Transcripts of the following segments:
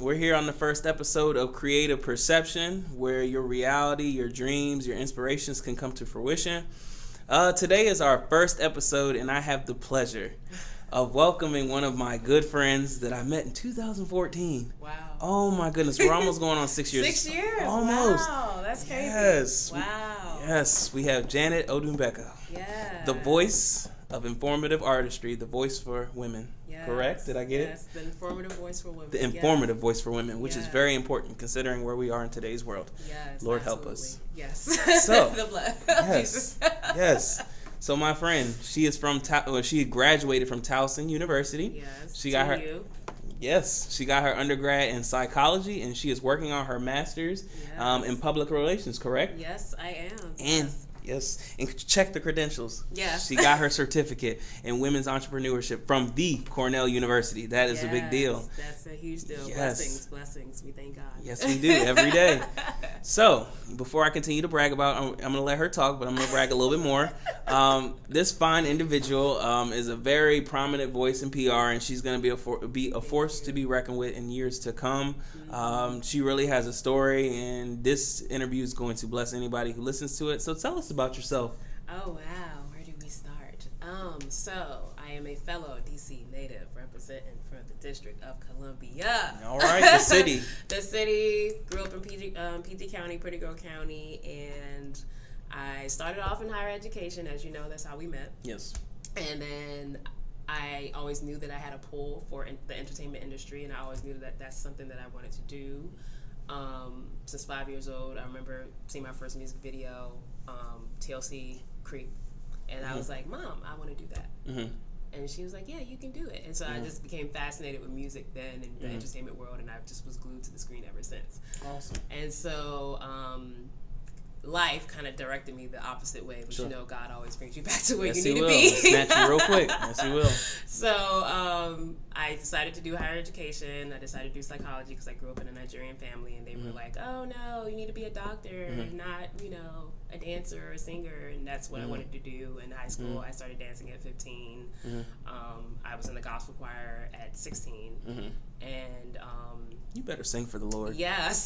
we're here on the first episode of Creative Perception, where your reality, your dreams, your inspirations can come to fruition. Today is our first episode, and I have the pleasure of welcoming one of my good friends that I met in 2014. Wow. Oh my goodness, we're almost going on 6 years. 6 years? Almost. Wow, that's crazy. Yes. Wow. Yes, we have Janet Odubeko. Yeah. The voice of informative artistry, the voice for women. Yes. Correct? Did I get it? Yes, the informative voice for women. The informative voice for women, which is Yes. very important considering where we are in today's world. Yes. Lord absolutely. help us. Yes. So, the blood. yes. Jesus. Yes. So my friend, she is from she graduated from Towson University. Yes. She got her you. Yes, she got her undergrad in psychology, and she is working on her master's in public relations. Correct? Yes, I am. And and check the credentials. Yes. She got her certificate in women's entrepreneurship from the Cornell University. That is a big deal. That's a huge deal. Yes. Blessings. We thank God. Yes, we do every day. So, before I continue to brag about, I'm going to let her talk, but I'm going to brag a little bit more. This fine individual is a very prominent voice in PR, and she's going to be a force to be reckoned with in years to come. She really has a story, and this interview is going to bless anybody who listens to it. So, tell us about yourself. Oh, wow. Where do we start? So I am a fellow DC native representing for the District of Columbia. All right, the city. The city. Grew up in PG County, Pretty Girl County, and I started off in higher education. As you know, that's how we met. Yes. And then I always knew that I had a pull for the entertainment industry, and I always knew that that's something that I wanted to do. Since 5 years old, I remember seeing my first music video, TLC Creep. And I was like, Mom, I want to do that. Mm-hmm. And she was like, yeah, you can do it. And so I just became fascinated with music then in the entertainment world, and I just was glued to the screen ever since. Awesome. And so life kind of directed me the opposite way, but you know, God always brings you back to where you need to be. Snatch you real quick. Yes, he will. So I decided to do higher education. I decided to do psychology because I grew up in a Nigerian family, and they were like, oh no, you need to be a doctor, not, a dancer or a singer. And that's what I wanted to do. In high school, I started dancing at 15. I was in the gospel choir at 16. And you better sing for the Lord. Yes.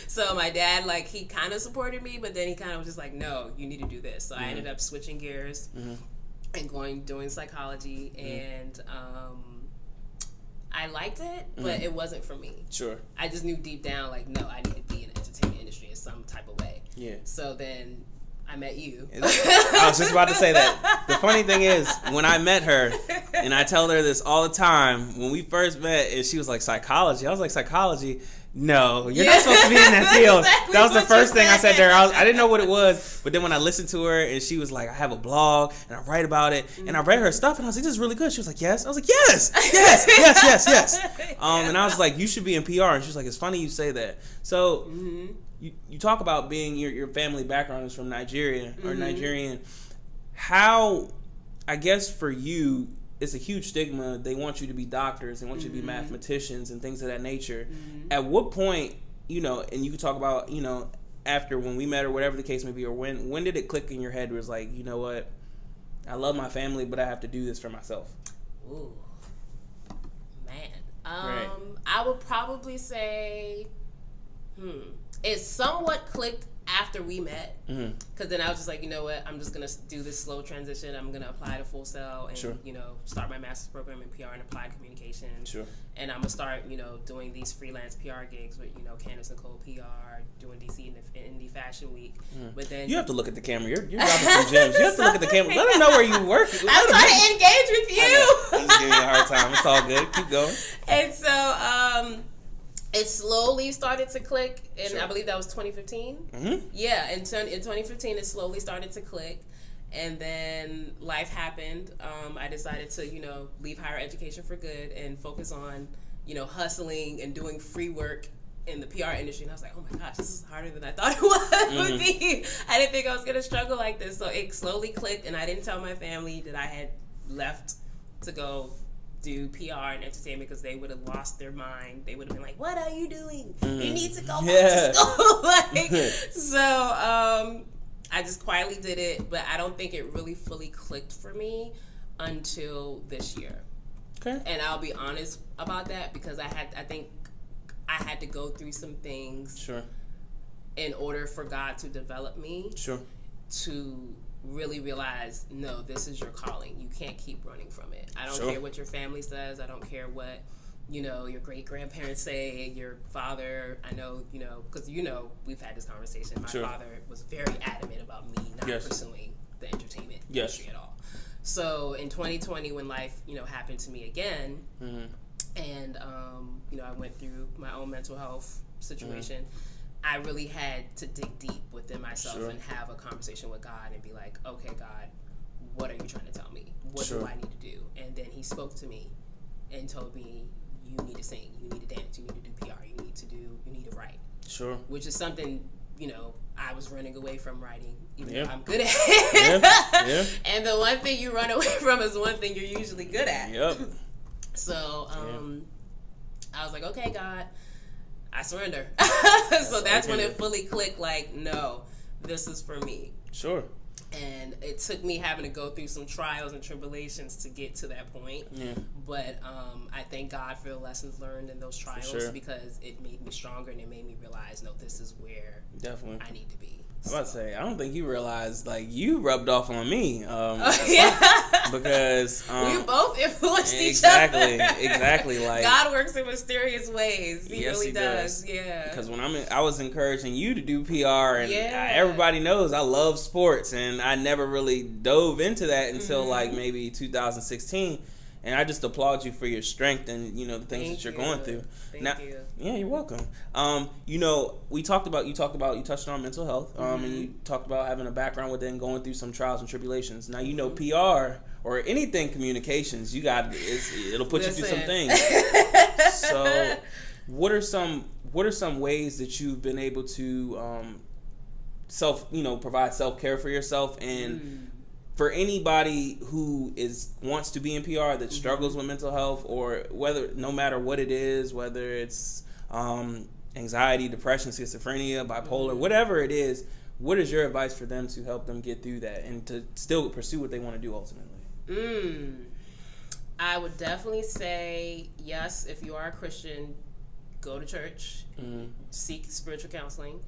So my dad, he kind of supported me, but then he kind of was just like, no, you need to do this. So I ended up switching gears and doing psychology, and I liked it, but it wasn't for me. Sure. I just knew deep down, no, I need to be in the entertainment industry in some type of way. Yeah. So then I met you. I was just about to say that. The funny thing is, when I met her, and I tell her this all the time, when we first met, and she was like, psychology. I was like, psychology? No, you're not supposed to be in that field. Exactly that was the first thing I said to her. I didn't know what it was, but then when I listened to her, and she was like, I have a blog, and I write about it, and I read her stuff, and I was like, this is really good. She was like, yes. I was like, yes. And I was like, you should be in PR. And she was like, it's funny you say that. So you talk about being your family background is from Nigeria or Nigerian. How, I guess for you, it's a huge stigma. They want you to be doctors. They want you to be mathematicians and things of that nature. At what point, and you can talk about, after when we met or whatever the case may be, or when did it click in your head where it's like, you know what, I love my family, but I have to do this for myself? Ooh, man. Right. I would probably say, it somewhat clicked after we met, because then I was just like, you know what, I'm just gonna do this slow transition. I'm gonna apply to Full Sail and start my master's program in PR and applied communication. Sure. And I'm gonna start doing these freelance PR gigs with Candace Nicole PR, doing DC Indie Fashion Week. But then you have to look at the camera. You're dropping some gems. You have to look at the camera. Let them know where you work. I'm trying to engage with you. I'm just giving you a hard time. It's all good. Keep going. And so it slowly started to click, and I believe that was 2015. Yeah, in 2015, it slowly started to click, and then life happened. I decided to, leave higher education for good and focus on, hustling and doing free work in the PR industry. And I was like, oh my gosh, this is harder than I thought it would be. I didn't think I was going to struggle like this. So it slowly clicked, and I didn't tell my family that I had left to go do PR and entertainment, because they would have lost their mind. They would have been like, what are you doing? You need to go back to school. So I just quietly did it, but I don't think it really fully clicked for me until this year. Okay. And I'll be honest about that because I think I had to go through some things. Sure. In order for God to develop me. Sure. To really realize, no, this is your calling. You can't keep running from it. I don't care what your family says. I don't care what, your great-grandparents say, your father. I know, because, we've had this conversation. My father was very adamant about me not pursuing the entertainment industry at all. So in 2020, when life, happened to me again, and, I went through my own mental health situation, I really had to dig deep within myself and have a conversation with God and be like, okay, God, what are you trying to tell me? What do I need to do? And then he spoke to me and told me, you need to sing, you need to dance, you need to do PR, you need to write. Sure. Which is something, I was running away from writing, even though I'm good at it. And the one thing you run away from is one thing you're usually good at. Yep. So, I was like, okay, God, I surrender. So that's when it fully clicked, like, no, this is for me. Sure. And it took me having to go through some trials and tribulations to get to that point. Yeah. But I thank God for the lessons learned in those trials because it made me stronger and it made me realize, no, this is where I need to be. I was about to say, I don't think you realized, you rubbed off on me. Because... we both influenced each other. Exactly. Like, God works in mysterious ways. He really does. Yeah. Because when I was encouraging you to do PR, and everybody knows I love sports, and I never really dove into that until, maybe 2016. And I just applaud you for your strength and, the things that you're going through. Thank you. Yeah, you're welcome. You touched on mental health, and you talked about having a background with it and going through some trials and tribulations. Now, PR or anything communications, it'll put you through some things. So, what are some ways that you've been able to provide self-care for yourself and for anybody who wants to be in PR that struggles with mental health, or no matter what it is, whether it's anxiety, depression, schizophrenia, bipolar, whatever it is, what is your advice for them to help them get through that and to still pursue what they want to do ultimately? I would definitely say, yes, if you are a Christian, go to church, seek spiritual counseling,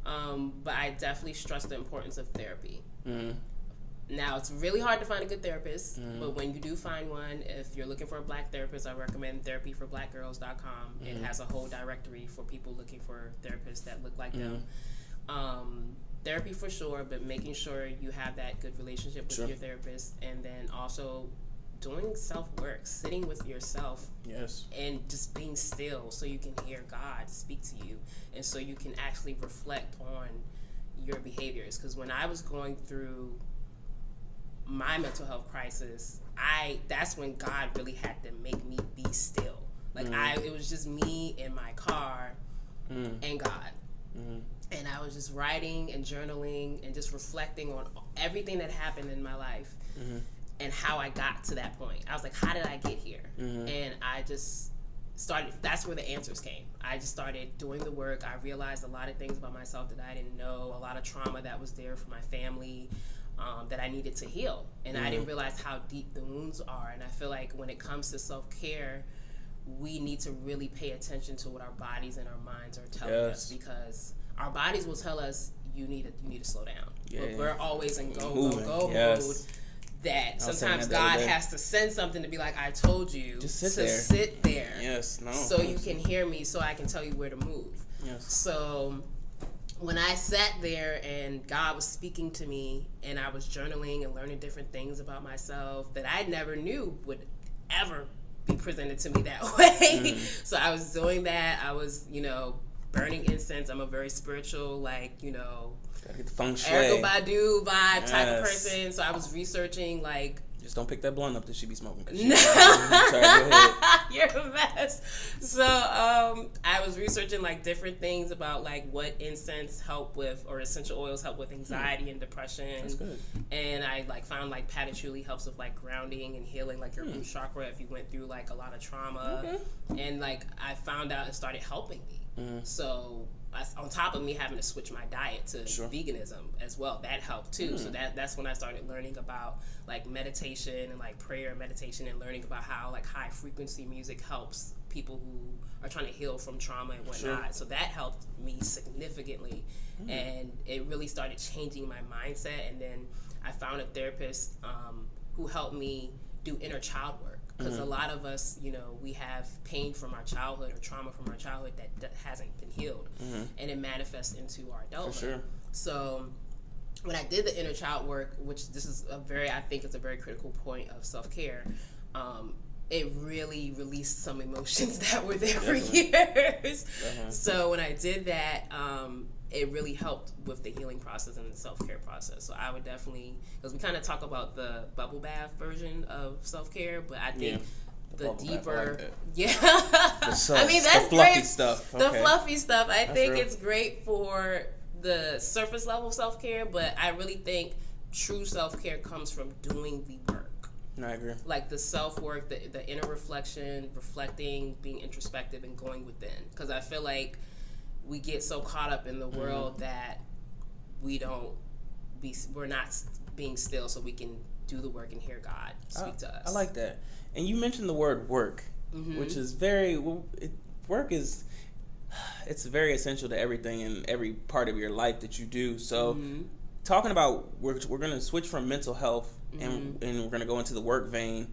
but I definitely stress the importance of therapy. Now, it's really hard to find a good therapist, but when you do find one, if you're looking for a black therapist, I recommend therapyforblackgirls.com. It has a whole directory for people looking for therapists that look like them. Therapy for sure, but making sure you have that good relationship with your therapist, and then also doing self-work, sitting with yourself, and just being still so you can hear God speak to you, and so you can actually reflect on your behaviors. Because when I was going through my mental health crisis, that's when God really had to make me be still. It was just me in my car and God. And I was just writing and journaling and just reflecting on everything that happened in my life and how I got to that point. I was like, how did I get here? And I just started, that's where the answers came. I just started doing the work. I realized a lot of things about myself that I didn't know, a lot of trauma that was there for my family, that I needed to heal. And I didn't realize how deep the wounds are. And I feel like when it comes to self-care, we need to really pay attention to what our bodies and our minds are telling us, because our bodies will tell us you need to slow down. But we're always in go mode. That sometimes God has to send something to be like, I told you just to sit there. So you can hear me, so I can tell you where to move. So when I sat there and God was speaking to me and I was journaling and learning different things about myself that I never knew would ever be presented to me that way. So I was doing that. I was, burning incense. I'm a very spiritual, gotta get the feng shui. Erykah Badu vibe type of person. So I was researching, just don't pick that blunt up that she be smoking. No. You're a mess. So I was researching different things about what incense help with, or essential oils help with anxiety and depression. That's good. And I found patchouli helps with grounding and healing your root chakra if you went through a lot of trauma. And I found out it started helping me. So on top of me having to switch my diet to veganism as well, that helped too. So that's when I started learning about like meditation and like prayer and meditation, and learning about how like high frequency music helps people who are trying to heal from trauma and whatnot. So that helped me significantly, and it really started changing my mindset. And then I found a therapist who helped me do inner child work. Because a lot of us, you know, we have pain from our childhood or trauma from our childhood that hasn't been healed, and it manifests into our adulthood. For sure. So when I did the inner child work, which this is I think it's a very critical point of self-care, it really released some emotions that were there for years. So when I did that, it really helped with the healing process and the self-care process. So I would definitely, because we kind of talk about the bubble bath version of self-care, but I think the deeper, I mean, that's the fluffy great stuff. The fluffy stuff. I think it's great for the surface level self-care, but I really think true self-care comes from doing the work. I agree. Like the self-work, the inner reflection, reflecting, being introspective, and going within. Because I feel like we get so caught up in the world that we're not being still so we can do the work and hear God speak to us. I like that. And you mentioned the word work, which is work is, it's very essential to everything in every part of your life that you do. So talking about, we're going to switch from mental health and we're going to go into the work vein.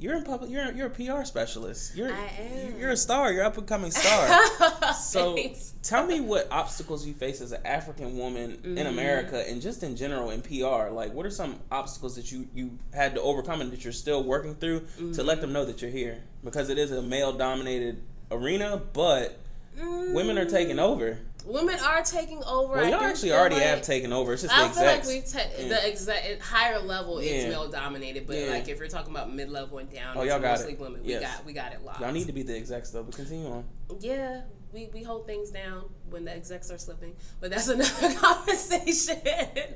You're in public. You're a PR specialist. I am. You're a star. You're an up and coming star. So tell me what obstacles you face as an African woman in America and just in general in PR. Like, what are some obstacles that you had to overcome and that you're still working through to let them know that you're here? Because it is a male dominated arena, but women are taking over. Women are taking over. Well, y'all actually already have taken over. It's just the execs. I feel like the exec higher level is male dominated, but like if you're talking about mid level and down, it's mostly women. We got it locked. Y'all need to be the execs though, but continue on. Yeah, we hold things down when the execs are slipping, but that's another conversation.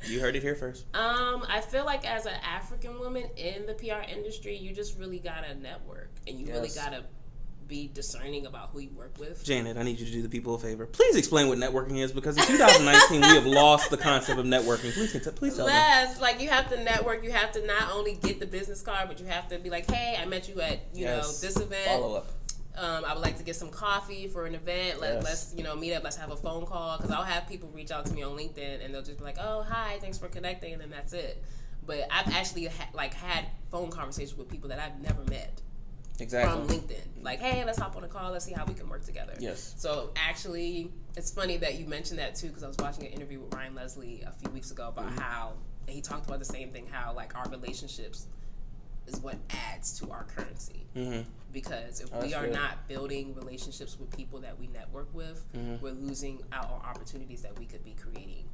You heard it here first. I feel like as an African woman in the PR industry, you just really gotta network, and you really gotta be discerning about who you work with. Janet, I need you to do the people a favor. Please explain what networking is, because in 2019 we have lost the concept of networking. Please tell me. Like, you have to network. You have to not only get the business card, but you have to be like, hey, I met you at know this event. Follow up. I would like to get some coffee for an event. Let's meet up. Let's have a phone call, because I'll have people reach out to me on LinkedIn and they'll just be like, oh, hi, thanks for connecting, and then that's it. But I've actually had phone conversations with people that I've never met. Exactly. From LinkedIn. Like, hey, let's hop on a call. Let's see how we can work together. Yes. So actually, it's funny that you mentioned that too, because I was watching an interview with Ryan Leslie a few weeks ago about how he talked about the same thing, how like our relationships is what adds to our currency. Because if we are not building relationships with people that we network with, we're losing out on opportunities that we could be creating.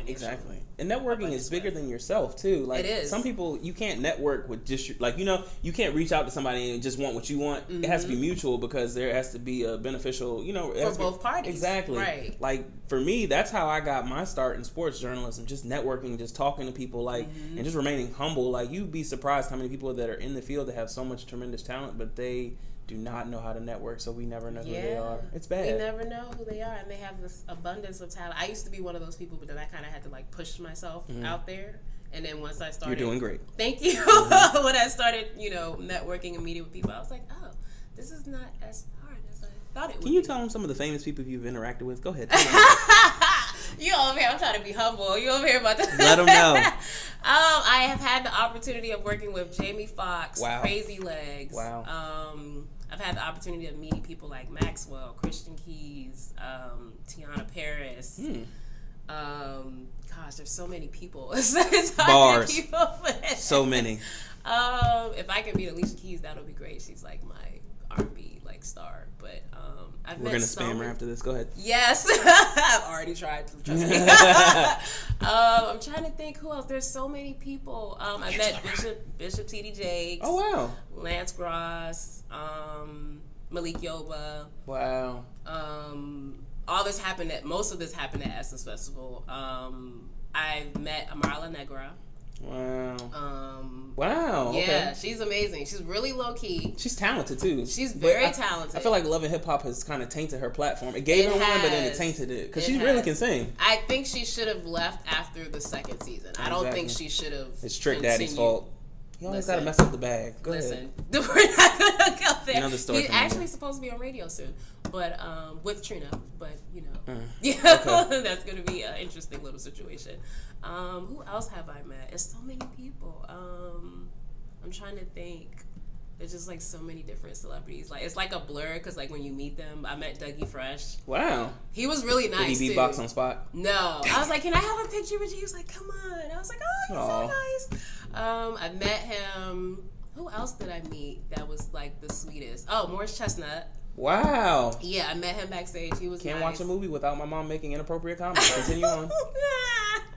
Exactly. And networking is bigger than yourself too. Like, it is. Some people, you can't network with just you can't reach out to somebody and just want what you want. It has to be mutual, because there has to be a beneficial, for both parties. Exactly. Right. Like, for me, that's how I got my start in sports journalism, just networking, just talking to people, like, and just remaining humble. Like, you'd be surprised how many people that are in the field that have so much tremendous talent, but they do not know how to network, so we never know who they are. It's bad. We never know who they are, and they have this abundance of talent. I used to be one of those people, but then I kind of had to like push myself out there. And then once I started, you're doing great. Thank you. When I started, networking and meeting with people, I was like, oh, this is not as hard as I thought it would. Can you tell them some of the famous people you've interacted with? Go ahead. You over here? I'm trying to be humble. You over here about to let them know. I have had the opportunity of working with Jamie Foxx, Crazy Legs. Wow. I've had the opportunity of meeting people like Maxwell, Christian Keys, Tiana Paris. Gosh, there's so many people. Bars. People, so many. If I could meet Alicia Keys, that would be great. She's like my R&B star. But we're gonna spam her after this. Go ahead. Yes, I've already tried. Trust me. I'm trying to think who else. There's so many people. I met Bishop T.D. Jakes. Oh wow. Lance Gross. Malik Yoba. Wow. Most of this happened at Essence Festival. I've met Amarla Negra. Wow. Wow. Yeah, okay. she's amazing. She's really low key. She's talented too. She's very talented. I feel like Love and Hip Hop has kind of tainted her platform. It gave her one, but then it tainted it because she really can sing. I think she should have left after the second season. I don't think she should have. It's Trick Daddy's fault. You always gotta mess up the bag. Go ahead. We're not gonna go there. Another story. He's actually supposed to be on radio soon, but with Trina. But yeah, okay. That's gonna be an interesting little situation. Who else have I met? It's so many people. I'm trying to think. There's just like so many different celebrities. Like it's like a blur because like when you meet them, I met Dougie Fresh. Wow. He was really nice. Did he beatbox on spot? No. I was like, can I have a picture with you? He was like, come on. I was like, oh, he's so nice. I met him. Who else did I meet that was like the sweetest? Oh, Morris Chestnut. Wow. Yeah, I met him backstage. He was Can't nice. watch a movie without my mom making inappropriate comments. Continue on.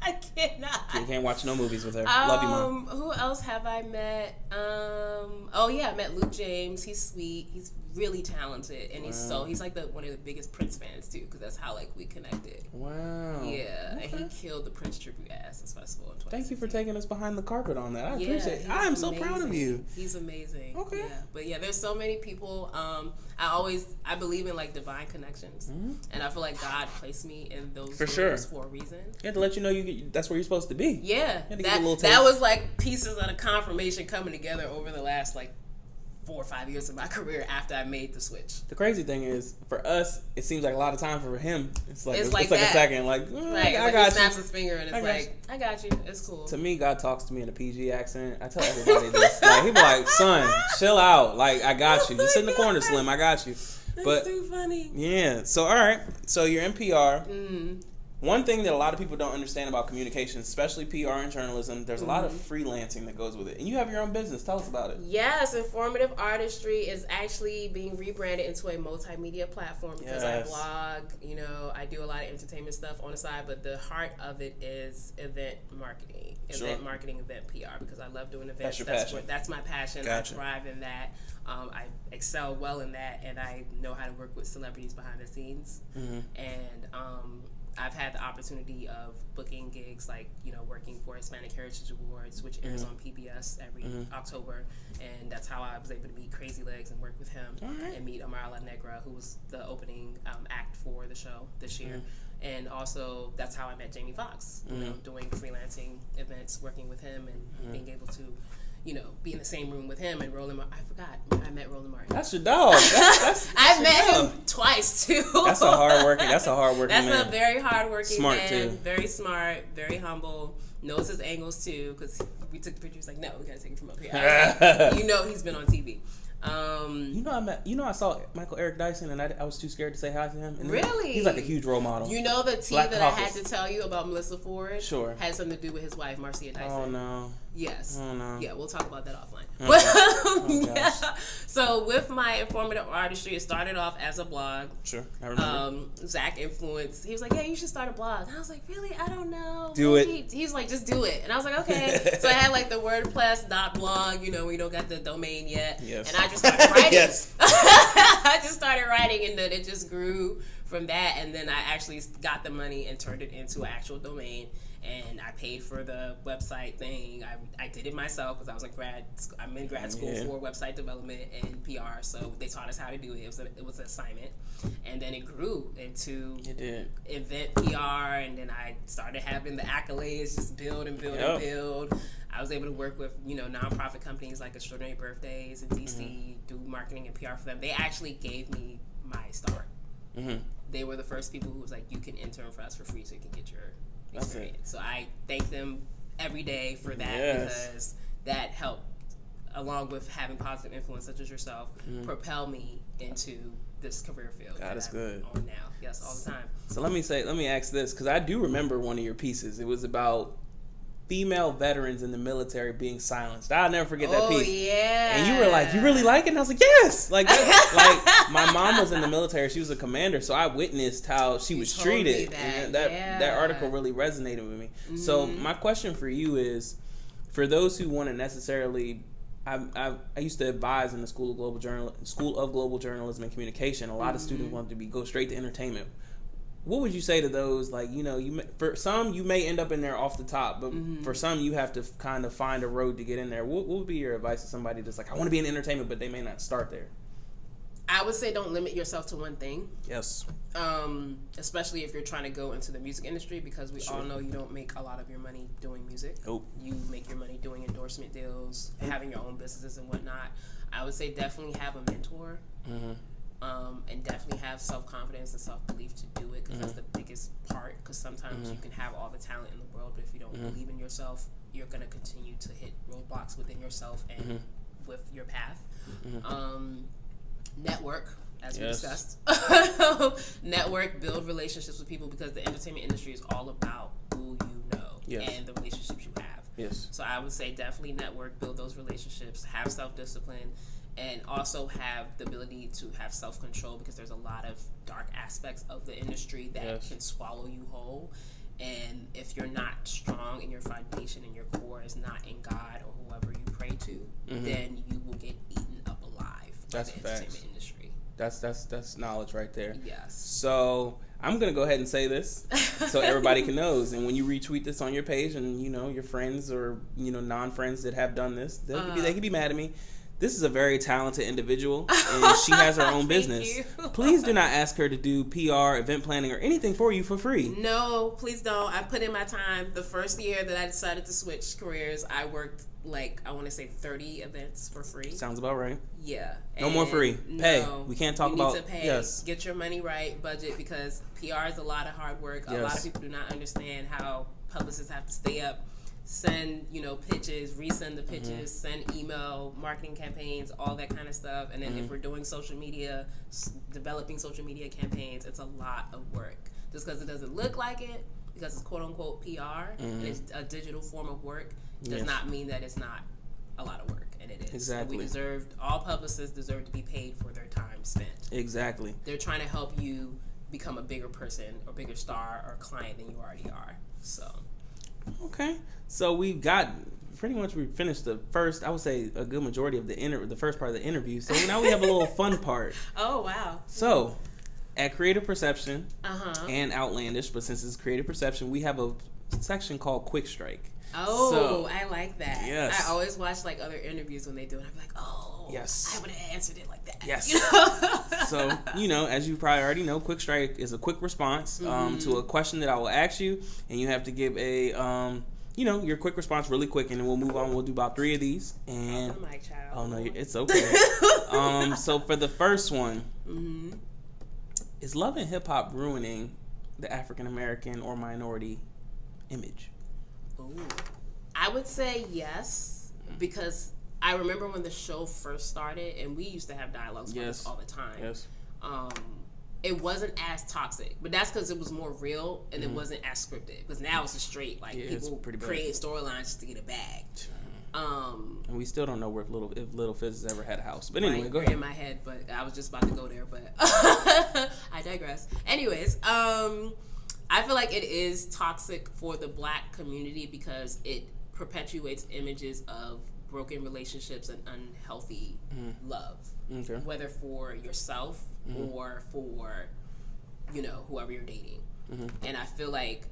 I cannot. You can't watch no movies with her. Love you, Mom. Who else have I met? Oh yeah, I met Luke James. He's sweet. He's really talented, and he's like one of the biggest Prince fans too, because that's how like we connected. Wow. Yeah, okay. And he killed the Prince Tribute Ass Festival in 2016. Thank you for taking us behind the carpet on that. I appreciate it. I am so proud of you. He's amazing. Okay. Yeah, but yeah, there's so many people. I believe in like divine connections, and I feel like God placed me in those rooms for a reason. Yeah, to let you know that's where you're supposed to be. Yeah, that was like pieces of the confirmation coming together over the last like 4 or 5 years of my career after I made the switch. The crazy thing is, for us, it seems like a lot of time. For him, it's like a second. Like, right, I got you. He snaps his finger and it's like, I got you. It's cool. To me, God talks to me in a PG accent. I tell everybody this. Like, he be like, son, chill out. Like, I got you. Just sit in the corner, Slim. I got you. That's too funny. Yeah. So, all right. So, you're in PR. One thing that a lot of people don't understand about communication, especially PR and journalism, there's a lot of freelancing that goes with it. And you have your own business. Tell us about it. Yes, Informative Artistry is actually being rebranded into a multimedia platform because I blog, I do a lot of entertainment stuff on the side, but the heart of it is event marketing. Event PR, because I love doing events. That's your passion. That's my passion. Gotcha. I thrive in that. I excel well in that, and I know how to work with celebrities behind the scenes. And I've had the opportunity of booking gigs, like, working for Hispanic Heritage Awards, which airs on PBS every October. And that's how I was able to meet Crazy Legs and work with him and meet Amara La Negra, who was the opening act for the show this year. And also, that's how I met Jamie Foxx, doing freelancing events, working with him and being able to be in the same room with him and Roland Martin. I forgot I met Roland Martin. That's your dog. I've met him twice too. That's a hardworking man. That's a very hardworking smart man. Too. Very smart, very humble. Knows his angles too, because we took pictures like, no, we gotta take it from up here. I was like, he's been on TV. I saw Michael Eric Dyson, and I was too scared to say hi to him. And really? He's like a huge role model. The tea that I had to tell you about Melissa Ford had something to do with his wife, Marcia Dyson. Oh, no. Yes. Oh, no. Yeah, we'll talk about that offline. Okay. But, so with my Informative Artistry, it started off as a blog. Sure, I remember. Zach influenced. He was like, yeah, you should start a blog. And I was like, really? I don't know. Do it. He was like, just do it. And I was like, okay. So I had like the WordPress.blog, we don't got the domain yet. Yes. And I just started writing. I just started writing, and then it just grew from that. And then I actually got the money and turned it into an actual domain. And I paid for the website thing. I did it myself because I was like I'm in grad school for website development and PR, so they taught us how to do it. It was an assignment, and then it grew into event PR, and then I started having the accolades just build and build and build. I was able to work with nonprofit companies like Extraordinary Birthdays in DC, do marketing and PR for them. They actually gave me my start. They were the first people who was like, you can intern for us for free so you can get your experience. So I thank them every day for that because that helped, along with having positive influence such as yourself, propel me into this career field. God is good. On now, yes, all the time. So let me ask this, because I do remember one of your pieces. It was about female veterans in the military being silenced. I'll never forget that piece. Oh, yeah. And you were like, you really like it? And I was like, yes. Like my mom was in the military. She was a commander, so I witnessed how she was treated. And that article really resonated with me. So my question for you is, for those who want to necessarily, I used to advise in the School of Global Journalism and Communication. A lot of students wanted to go straight to entertainment. what would you say to those? Like, for some, you may end up in there off the top, but for some, you have to kind of find a road to get in there. What would be your advice to somebody that's like, I want to be in entertainment, but they may not start there? I would say don't limit yourself to one thing. Yes. Especially if you're trying to go into the music industry, because we all know you don't make a lot of your money doing music. Nope. You make your money doing endorsement deals, having your own businesses and whatnot. I would say definitely have a mentor. And definitely have self-confidence and self-belief to do it, because that's the biggest part, because sometimes you can have all the talent in the world, but if you don't believe in yourself, you're going to continue to hit roadblocks within yourself and with your path. Network, as we discussed. Network, build relationships with people, because the entertainment industry is all about who you know and the relationships you have. Yes. So I would say definitely network, build those relationships, have self-discipline, and also have the ability to have self-control, because there's a lot of dark aspects of the industry that can swallow you whole. And if you're not strong in your foundation and your core is not in God or whoever you pray to, then you will get eaten up alive by the entertainment industry. That's knowledge right there. Yes. So I'm gonna go ahead and say this so everybody can know. And when you retweet this on your page, and your friends or non-friends that have done this, they could be mad at me. This is a very talented individual, and she has her own business. Please do not ask her to do PR, event planning, or anything for you for free. No, please don't. I put in my time. The first year that I decided to switch careers, I worked I want to say 30 events for free. Sounds about right. Yeah. No more free. Pay. No, we can't talk about. You need to pay. Yes. Get your money right, budget, because PR is a lot of hard work. A lot of people do not understand how publicists have to stay up. Send pitches, resend the pitches, send email, marketing campaigns, all that kind of stuff. And then if we're doing social media, developing social media campaigns, it's a lot of work. Just because it doesn't look like it, because it's quote unquote PR, and it's a digital form of work, does not mean that it's not a lot of work. And it is. Exactly. All publicists deserve to be paid for their time spent. Exactly. They're trying to help you become a bigger person or bigger star or client than you already are. So. Okay, so we finished the first, I would say, a good majority of the first part of the interview. So now we have a little fun part. Oh, wow. So, at Creative Perception and Outlandish, but since it's Creative Perception, we have a section called Quick Strike. Oh, so, I like that. Yes. I always watch other interviews when they do it. I'm like, oh, yes, I would have answered it like that. Yes. So, as you probably already know, Quick Strike is a quick response to a question that I will ask you, and you have to give a, your quick response really quick, and then we'll move on. We'll do about 3 of these. And oh, my child. Oh no, it's okay. So for the first one, is love and hip hop ruining the African American or minority image? Ooh. I would say yes, because I remember when the show first started, and we used to have dialogues about this all the time. Yes. It wasn't as toxic, but that's because it was more real and it wasn't as scripted. Because now it's a straight people creating storylines just to get a bag. And we still don't know if Little Fizz has ever had a house. But anyway, go ahead. In my head, but I was just about to go there, but I digress. Anyways, I feel like it is toxic for the Black community because it perpetuates images of broken relationships and unhealthy love, whether for yourself or for whoever you're dating. And I feel like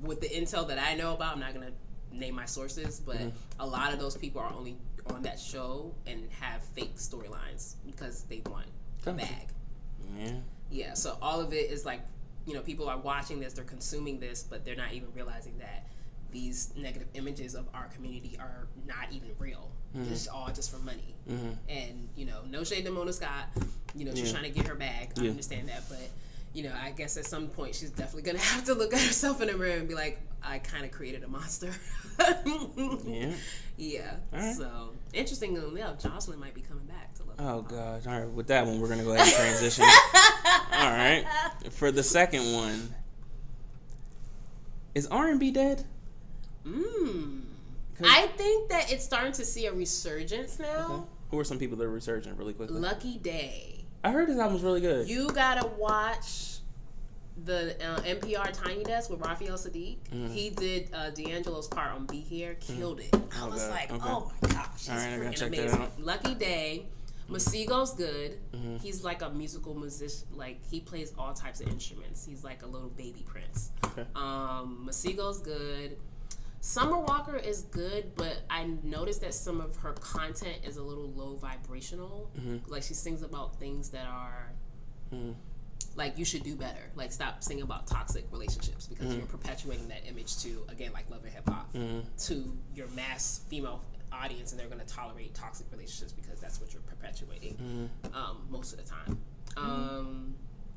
with the intel that I know about, I'm not gonna name my sources, but a lot of those people are only on that show and have fake storylines because they want a bag. Yeah, so all of it is people are watching this, they're consuming this, but they're not even realizing that these negative images of our community are not even real. It's all just for money. And, no shade to Mona Scott. She's trying to get her bag. I understand that. But, I guess at some point she's definitely going to have to look at herself in the mirror and be like, I kind of created a monster. Yeah. Right. So, interestingly enough, Jocelyn might be coming back to Love. Oh, gosh. All right. With that one, we're going to go ahead and transition. All right. For the second one, is R&B dead? I think that it's starting to see a resurgence now. Okay. Who are some people that are resurging really quickly? Lucky Day. I heard his album's really good. You gotta watch the NPR Tiny Desk with Raphael Sadiq. He did D'Angelo's part on Be Here, killed it. I was like, oh my gosh, she's freaking amazing. Lucky Day. Masego's good. He's like a musical musician. Like, he plays all types of instruments. He's like a little baby Prince. Okay. Masego's good. Summer Walker is good, but I noticed that some of her content is a little low vibrational. Like, she sings about things that are like, you should do better. Like, stop singing about toxic relationships because you're perpetuating that image to, again, like Love and Hip Hop, to your mass female audience, and they're going to tolerate toxic relationships because that's what you're perpetuating most of the time.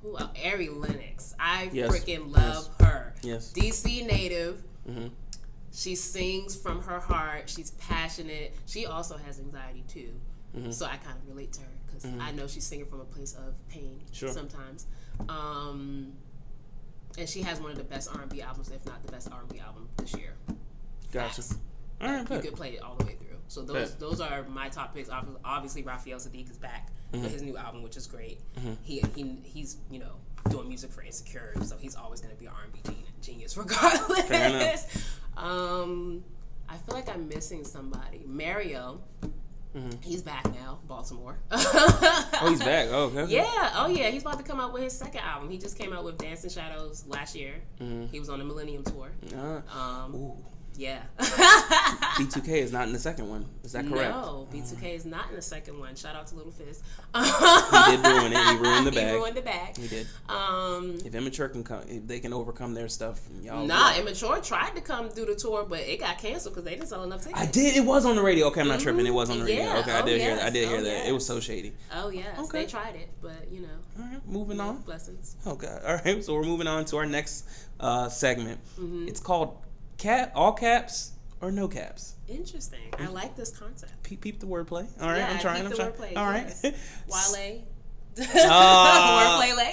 Who else? Ari Lennox. I freaking love her. Yes. DC native. She sings from her heart. She's passionate. She also has anxiety too. So I kind of relate to her because I know she's singing from a place of pain sometimes. And she has one of the best R&B albums, if not the best R&B album this year. Gotcha. All right, you could play it all the way through. So those are my top picks. Obviously, Raphael Sadiq is back with his new album, which is great. He's doing music for Insecure, so he's always going to be an R&B genius regardless. I feel like I'm missing somebody. Mario. He's back now, Baltimore. Oh, he's back. Oh, okay. Yeah. Oh, yeah. He's about to come out with his second album. He just came out with Dance in Shadows last year. He was on the Millennium Tour. Yeah. B2K is not in the second one. Is that correct? No, B2K is not in the second one. Shout out to Little Fizz. He did ruin it. He ruined the bag. He ruined the bag. He did. If Immature can come, if they can overcome their stuff, y'all. Immature tried to come through the tour, but it got canceled because they didn't sell enough tickets. I did. It was on the radio. Okay, I'm not tripping. It was on the radio. Okay, I did hear that. I did hear that. It was so shady. Oh yes. Okay. They tried it, but All right, moving on. Blessings. Oh God. All right, so we're moving on to our next segment. It's called All Caps or No Caps. Interesting. I like this concept. Peep the wordplay. All right, I'm trying. Wordplay, all right. Wale. Wordplay.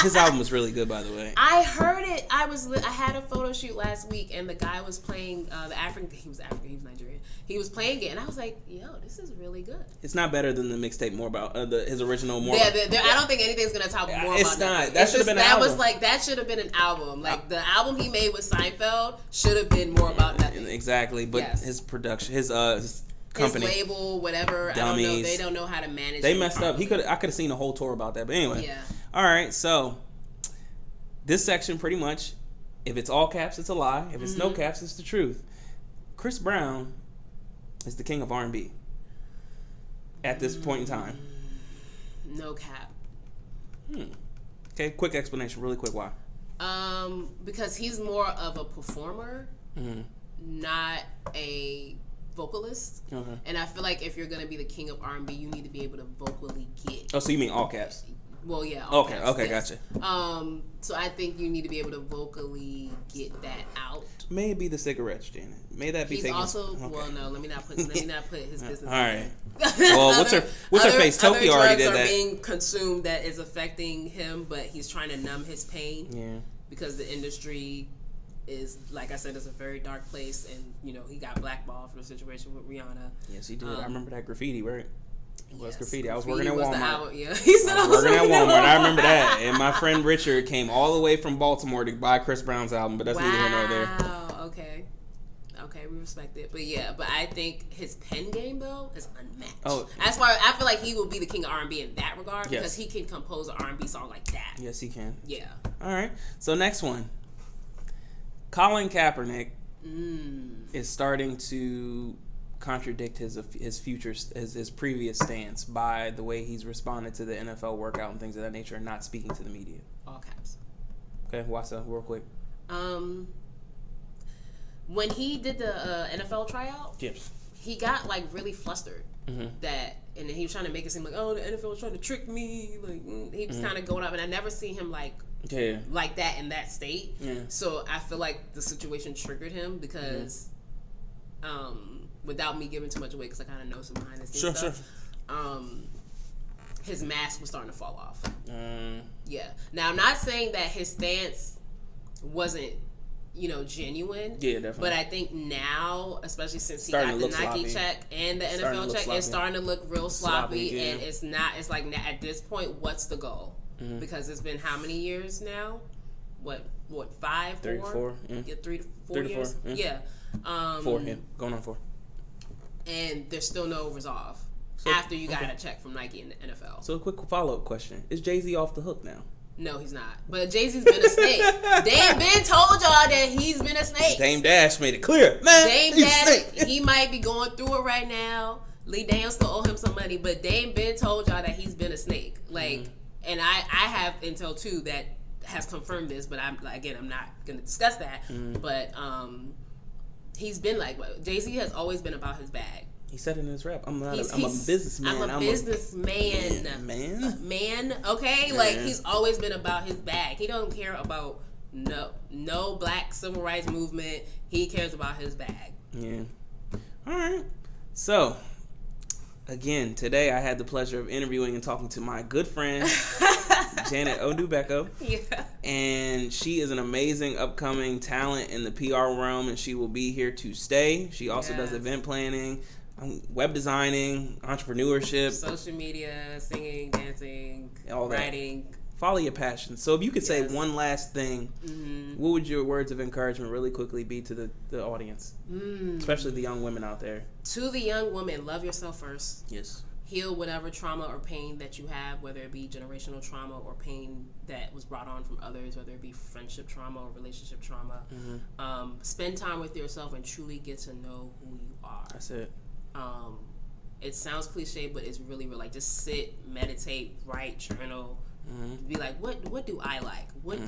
His album was really good, by the way. I heard it. I had a photo shoot last week, and the guy was playing the African. He was Nigerian. He was playing it, and I was like, "Yo, this is really good." It's not better than the mixtape more about his original more. Yeah, I don't think anything's gonna top more. It's about not. That should have been an album. That should have been an album. Like the album he made with Seinfeld should have been more about nothing. Exactly, but his production, his company, his label, whatever. Dummies. I don't know. They don't know how to manage. They messed up. I could have seen a whole tour about that, but anyway. Yeah. All right, so this section pretty much, if it's all caps, it's a lie. If it's no caps, it's the truth. Chris Brown is the king of R&B at this point in time. No cap. Okay, quick explanation, really quick. Why? Because he's more of a performer, not a vocalist. Okay. And I feel like if you're gonna be the king of R&B, you need to be able to vocally get. Oh, so you mean all caps? Well, yeah. Okay, caps, yes. Gotcha. So I think you need to be able to vocally get that out. May it be the cigarettes, Janet. May that be. He's also well. No, let me not put his business. All right. Well, what's her face? Toki already did that. Drugs are being consumed that is affecting him, but he's trying to numb his pain. Yeah. Because the industry is, like I said, it's a very dark place, and he got blackballed for the situation with Rihanna. Yes, he did. I remember that graffiti, right? It was graffiti. I was working at Walmart. He said I was working at Walmart. I remember that. And my friend Richard came all the way from Baltimore to buy Chris Brown's album, but that's neither here nor there. Wow. Okay, we respect it. But I think his pen game though is unmatched. Oh, that's why I feel like he will be the king of R&B in that regard because he can compose an R&B song like that. Yes, he can. Yeah. All right. So next one. Colin Kaepernick is starting to contradict his previous stance by the way he's responded to the NFL workout and things of that nature, and not speaking to the media. All caps. Okay, watch that real quick. When he did the NFL tryout, he got like really flustered and then he was trying to make it seem like, oh, the NFL was trying to trick me. Like he was kind of going up, and I never see him like that in that state. Yeah. So I feel like the situation triggered him because. Without me giving too much away, because I kind of know some behind the scenes stuff. His mask was starting to fall off. Yeah. Now, I'm not saying that his stance wasn't, genuine. Yeah, definitely. But I think now, especially since he got the Nike check and the NFL check, it's starting to look real sloppy. And it's not. It's like at this point, what's the goal? Because it's been how many years now? What? 5, 3 to 4? Yeah, 3 to 4 years. 4, yeah. 4, yeah. Going on 4. And there's still no resolve. after you got a check from Nike and the NFL. So a quick follow-up question. Is Jay-Z off the hook now? No, he's not. But Jay-Z's been a snake. Dame Ben told y'all that he's been a snake. Dame Dash made it clear. Man, Dame Dash, he might be going through it right now. Lee Daniels still owe him some money. But Dame Ben told y'all that he's been a snake. Like, and I have intel, too, that has confirmed this. But, I'm not going to discuss that. But he's been like, Jay-Z has always been about his bag. He said it in his rap. I'm a businessman. I'm a businessman. Man, okay? Yeah. Like, he's always been about his bag. He don't care about no black civil rights movement. He cares about his bag. Yeah. All right. So, again, today I had the pleasure of interviewing and talking to my good friend, Janet Odubeko. Yeah. And she is an amazing upcoming talent in the PR realm, and she will be here to stay. She also does event planning, web designing, entrepreneurship, social media, singing, dancing, all that. writing. Follow your passion. So if you could say one last thing, what would your words of encouragement really quickly be to the audience, especially the young women out there? To the young women, love yourself first. Yes. Heal whatever trauma or pain that you have, whether it be generational trauma or pain that was brought on from others, whether it be friendship trauma or relationship trauma. Spend time with yourself and truly get to know who you are. That's it. It sounds cliche, but it's really real. Like, just sit, meditate, write, journal. Be like, what do I like? What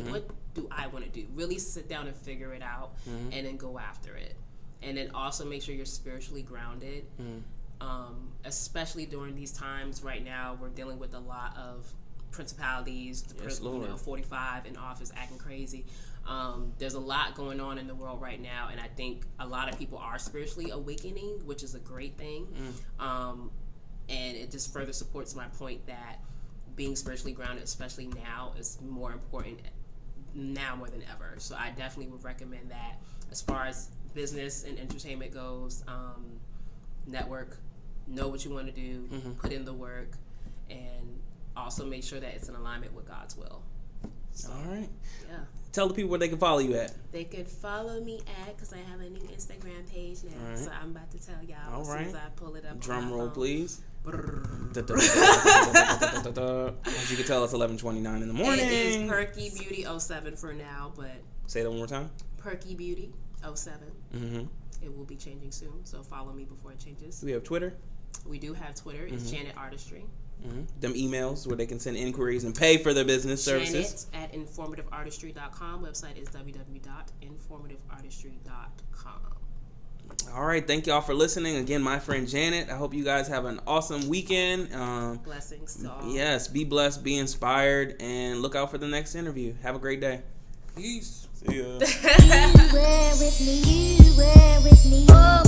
do I want to do? Really sit down and figure it out, and then go after it. And then also make sure you're spiritually grounded. Especially during these times right now, we're dealing with a lot of principalities. The president, 45 in office, acting crazy. There's a lot going on in the world right now, and I think a lot of people are spiritually awakening, which is a great thing. And it just further supports my point that being spiritually grounded, especially now, is more important now more than ever. So I definitely would recommend that. As far as business and entertainment goes, network, know what you want to do, put in the work, and also make sure that it's in alignment with God's will. So, all right. Yeah. Tell the people where they can follow you at. They can follow me at, because I have a new Instagram page now. Right. So I'm about to tell y'all as soon as I pull it up. Drum roll, please. As you can tell, it's 11:29 in the morning. It is Perky Beauty 07 for now, but say that one more time. Perky Beauty 07. It will be changing soon, so follow me before it changes. We have Twitter. We do have Twitter. It's Janet Artistry. Them emails where they can send inquiries and pay for their business services. Janet at informativeartistry.com. Website is www.informativeartistry.com. All right, thank y'all for listening. Again, my friend Janet. I hope you guys have an awesome weekend. Blessings to all. Yes, be blessed, be inspired, and look out for the next interview. Have a great day. Peace. See ya. You were with me, oh,